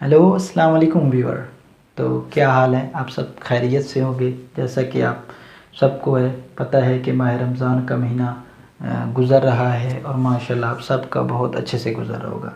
Hello अस्सलाम वालेकुम viewer. तो क्या हाल है, आप सब खैरियत से होंगे। जैसा कि आप सबको पता है कि माह रमज़ान का महीना गुज़र रहा है और माशाल्लाह आप सबका बहुत अच्छे से गुज़र रहा होगा।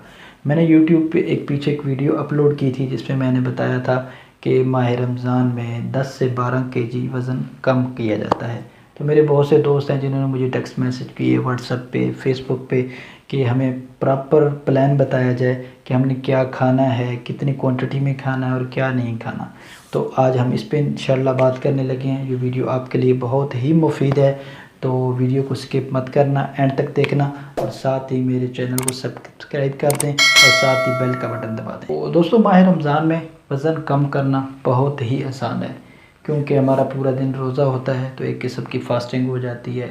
मैंने यूट्यूब पे पीछे एक वीडियो अपलोड की थी जिसमें मैंने बताया था कि माह रमज़ान में 10 से 12 केजी वज़न कम किया जाता है। तो मेरे बहुत से दोस्त हैं जिन्होंने मुझे टेक्स्ट मैसेज किए व्हाट्सएप पे, फेसबुक पे कि हमें प्रॉपर प्लान बताया जाए कि हमने क्या खाना है, कितनी क्वांटिटी में खाना है और क्या नहीं खाना। तो आज हम इस पे इंशाल्लाह बात करने लगे हैं। ये वीडियो आपके लिए बहुत ही मुफीद है, तो वीडियो को स्किप मत करना, एंड तक देखना और साथ ही मेरे चैनल को सब्सक्राइब कर दें और साथ ही बेल का बटन दबा दें। तो दोस्तों, माह रमज़ान में वज़न कम करना बहुत ही आसान है क्योंकि हमारा पूरा दिन रोज़ा होता है, तो एक किस्म की फास्टिंग हो जाती है।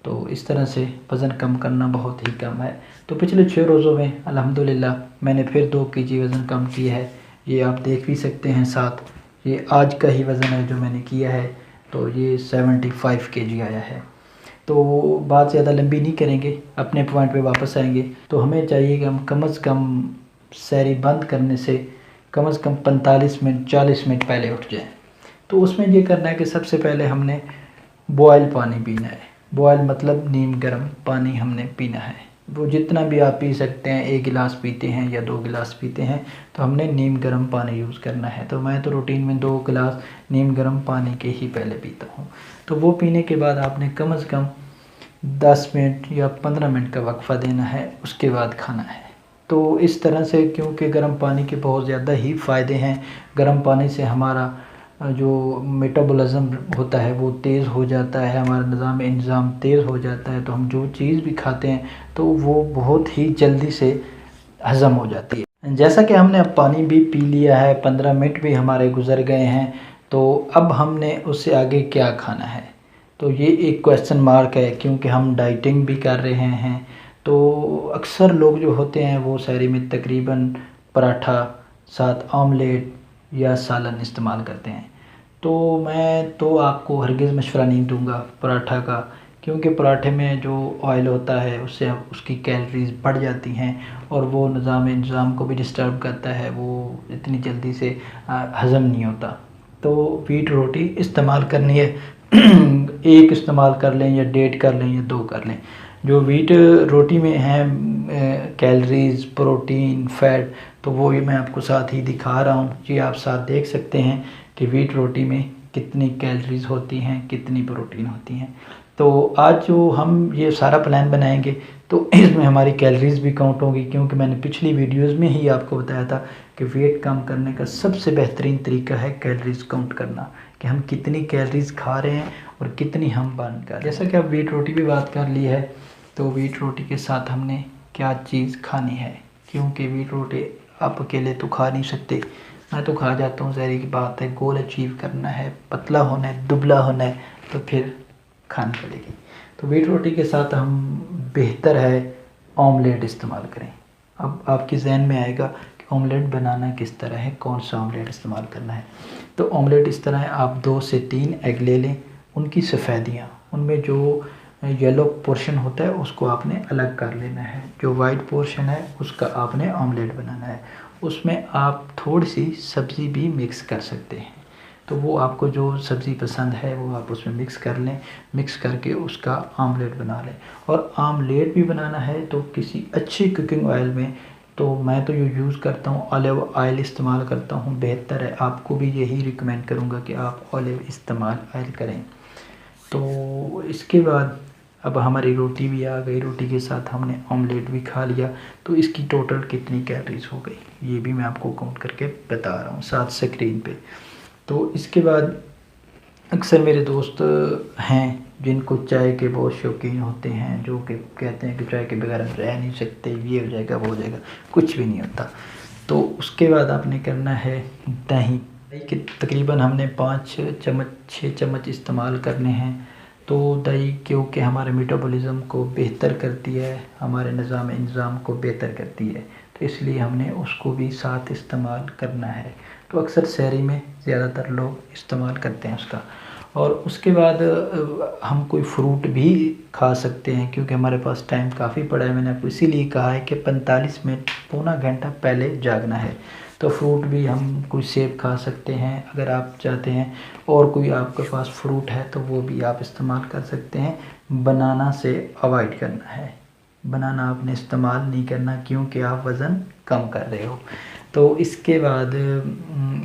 तो इस तरह से वज़न कम करना बहुत ही कम है। तो पिछले 6 रोज़ों में अल्हम्दुलिल्लाह मैंने फिर 2 केजी वज़न कम किया है। ये आप देख भी सकते हैं साथ, ये आज का ही वज़न है जो मैंने किया है। तो ये 75 केजी आया है। तो बात ज़्यादा लंबी नहीं करेंगे, अपने पॉइंट पे वापस आएंगे। तो हमें चाहिए कि हम कम से कम सहरी बंद करने से कम 45 मिनट 40 मिनट पहले उठ जाएं। तो उसमें ये करना है कि सबसे पहले हमने बॉयल पानी पीना है। बॉयल मतलब नीम गर्म पानी हमने पीना है। वो जितना भी आप पी सकते हैं, 1 गिलास पीते हैं या 2 गिलास पीते हैं, तो हमने नीम गर्म पानी यूज़ करना है। तो मैं तो रूटीन में 2 गिलास नीम गर्म पानी के ही पहले पीता हूँ। तो वो पीने के बाद आपने कम से कम 10 मिनट या 15 मिनट का वक्फ़ा देना है, उसके बाद खाना है। तो इस तरह से, क्योंकि गर्म पानी के बहुत ज़्यादा ही फ़ायदे हैं। गर्म पानी से हमारा जो मेटाबॉलिज़्म होता है वो तेज़ हो जाता है, हमारा निज़ाम तेज़ हो जाता है। तो हम जो चीज़ भी खाते हैं तो वो बहुत ही जल्दी से हज़म हो जाती है। जैसा कि हमने अब पानी भी पी लिया है, 15 मिनट भी हमारे गुज़र गए हैं, तो अब हमने उससे आगे क्या खाना है। तो ये एक क्वेश्चन मार्क है क्योंकि हम डाइटिंग भी कर रहे हैं। तो अक्सर लोग जो होते हैं वो सहरी में तकरीबन पराठा, साथ ऑमलेट या सालन इस्तेमाल करते हैं। तो मैं तो आपको हरगिज़ मशवरा नहीं दूंगा पराठा का, क्योंकि पराठे में जो ऑयल होता है उससे उसकी कैलोरीज़ बढ़ जाती हैं और वो निज़ाम को भी डिस्टर्ब करता है, वो इतनी जल्दी से हज़म नहीं होता। तो वीट रोटी इस्तेमाल करनी है एक इस्तेमाल कर लें या 1.5 कर लें या 2 कर लें। जो वीट रोटी में है कैलोरीज़, प्रोटीन, फैट, तो वो ये मैं आपको साथ ही दिखा रहा हूँ। ये आप साथ देख सकते हैं कि वीट रोटी में कितनी कैलोरीज़ होती हैं, कितनी प्रोटीन होती हैं। तो आज जो हम ये सारा प्लान बनाएंगे तो इसमें हमारी कैलोरीज़ भी काउंट होंगी, क्योंकि मैंने पिछली वीडियोस में ही आपको बताया था कि वेट कम करने का सबसे बेहतरीन तरीका है कैलोरीज़ काउंट करना, कि हम कितनी कैलोरीज़ खा रहे हैं और कितनी हम बर्न कर रहे हैं। जैसा कि अब वीट रोटी भी बात कर ली है, तो वीट रोटी के साथ हमने क्या चीज़ खानी है, क्योंकि वीट रोटी आप अकेले तो खा नहीं सकते। मैं तो खा जाता हूँ, ज़ाहिर की बात है, गोल अचीव करना है, पतला होना है, दुबला होना है, तो फिर खानी पड़ेगी। तो वीट रोटी के साथ हम बेहतर है ऑमलेट इस्तेमाल करें। अब आपके जहन में आएगा कि ऑमलेट बनाना किस तरह है, कौन सा ऑमलेट इस्तेमाल करना है। तो ऑमलेट इस तरह है, आप 2 से 3 एग ले लें, उनकी सफ़ेदियाँ, उनमें जो येलो पोर्शन होता है उसको आपने अलग कर लेना है, जो वाइट पोर्शन है उसका आपने ऑमलेट बनाना है। उसमें आप थोड़ी सी सब्ज़ी भी मिक्स कर सकते हैं। तो वो आपको जो सब्ज़ी पसंद है वो आप उसमें मिक्स कर लें, मिक्स करके उसका आमलेट बना लें। और आमलेट भी बनाना है तो किसी अच्छी कुकिंग ऑयल में, तो मैं तो ये यूज़ करता हूँ ऑलिव ऑयल इस्तेमाल करता हूँ, बेहतर है। आपको भी यही रिकमेंड करूँगा कि आप ऑलिव इस्तेमाल ऑयल करें। तो इसके बाद अब हमारी रोटी भी आ गई, रोटी के साथ हमने ऑमलेट भी खा लिया, तो इसकी टोटल कितनी कैलोरीज हो गई ये भी मैं आपको काउंट करके बता रहा हूँ साथ स्क्रीन पे। तो इसके बाद अक्सर मेरे दोस्त हैं जिनको चाय के बहुत शौकीन होते हैं, जो कि कहते हैं कि चाय के बगैर हम रह नहीं सकते, ये हो जाएगा वो हो जाएगा, कुछ भी नहीं होता। तो उसके बाद आपने करना है दही। दही के तकरीबन हमने 5 चम्मच 6 चम्मच इस्तेमाल करने हैं। तो दही क्योंकि हमारे मेटाबॉलिज़्म को बेहतर करती है, हमारे निज़ाम को बेहतर करती है, तो इसलिए हमने उसको भी साथ इस्तेमाल करना है। तो अक्सर सहरी में ज़्यादातर लोग इस्तेमाल करते हैं उसका। और उसके बाद हम कोई फ्रूट भी खा सकते हैं, क्योंकि हमारे पास टाइम काफ़ी पड़ा है। मैंने आपको इसीलिए कहा है कि 45 मिनट, पौना घंटा पहले जागना है। तो फ्रूट भी हम कोई सेब खा सकते हैं अगर आप चाहते हैं, और कोई आपके पास फ्रूट है तो वो भी आप इस्तेमाल कर सकते हैं। बनाना से अवॉइड करना है, बनाना आपने इस्तेमाल नहीं करना क्योंकि आप वज़न कम कर रहे हो। तो इसके बाद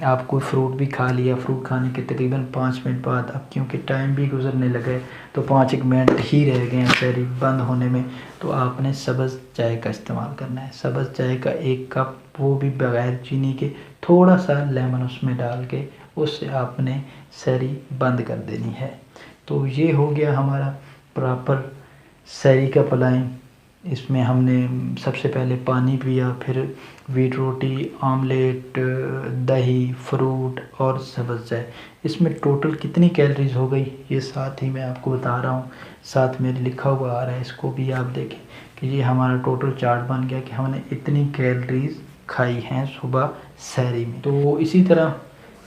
आप कोई फ्रूट भी खा लिया, फ्रूट खाने के तकरीबन 5 मिनट बाद, अब क्योंकि टाइम भी गुजरने लगा है तो 5 मिनट ही रह गए हैं सहरी बंद होने में, तो आपने सब्ज़ चाय का इस्तेमाल करना है। सब्ज़ चाय का 1 कप, वो भी बग़ैर चीनी के, थोड़ा सा लेमन उसमें डाल के, उससे आपने सहरी बंद कर देनी है। तो ये हो गया हमारा प्रॉपर सहरी का प्लान। इसमें हमने सबसे पहले पानी पिया, फिर वीट रोटी, आमलेट, दही, फ्रूट और सब्ज़ चाय। इसमें टोटल कितनी कैलोरीज हो गई ये साथ ही मैं आपको बता रहा हूँ, साथ में लिखा हुआ आ रहा है, इसको भी आप देखें कि ये हमारा टोटल चार्ट बन गया कि हमने इतनी कैलोरीज खाई हैं सुबह सहरी में। तो इसी तरह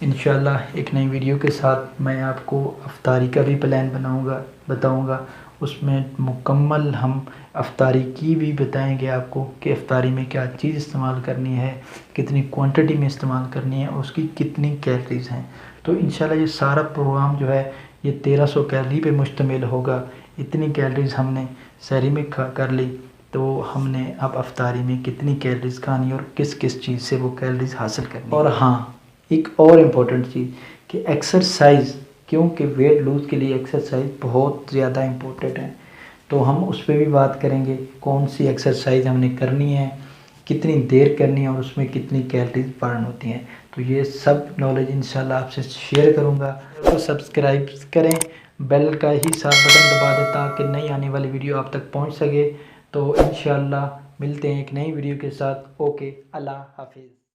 इंशाल्लाह एक नई वीडियो के साथ मैं आपको अफ्तारी का भी प्लान बताऊंगा। उसमें मुकम्मल हम अफ्तारी की भी बताएंगे आपको कि अफ्तारी में क्या चीज़ इस्तेमाल करनी है, कितनी क्वांटिटी में इस्तेमाल करनी है, उसकी कितनी कैलोरीज हैं। तो इंशाल्लाह ये सारा प्रोग्राम जो है ये 1300 कैलोरी पे मुश्तमिल होगा। इतनी कैलोरीज हमने सहरी में कर ली, तो हमने अब अफ्तारी में कितनी कैलोरीज खानी और किस किस चीज़ से वो कैलोरीज हासिल करनी। और हाँ, एक और इम्पोर्टेंट चीज़ कि एक्सरसाइज, क्योंकि वेट लूज़ के लिए एक्सरसाइज बहुत ज़्यादा इम्पोर्टेंट है, तो हम उस पर भी बात करेंगे कौन सी एक्सरसाइज हमने करनी है, कितनी देर करनी है और उसमें कितनी कैलोरीज बर्न होती हैं। तो ये सब नॉलेज इंशाल्लाह आपसे शेयर करूँगा। तो सब्सक्राइब करें, बेल का ही साथ बटन दबा दें ताकि नई आने वाली वीडियो आप तक पहुँच सके। तो इंशाल्लाह मिलते हैं एक नई वीडियो के साथ। ओके, अल्लाह हाफिज़।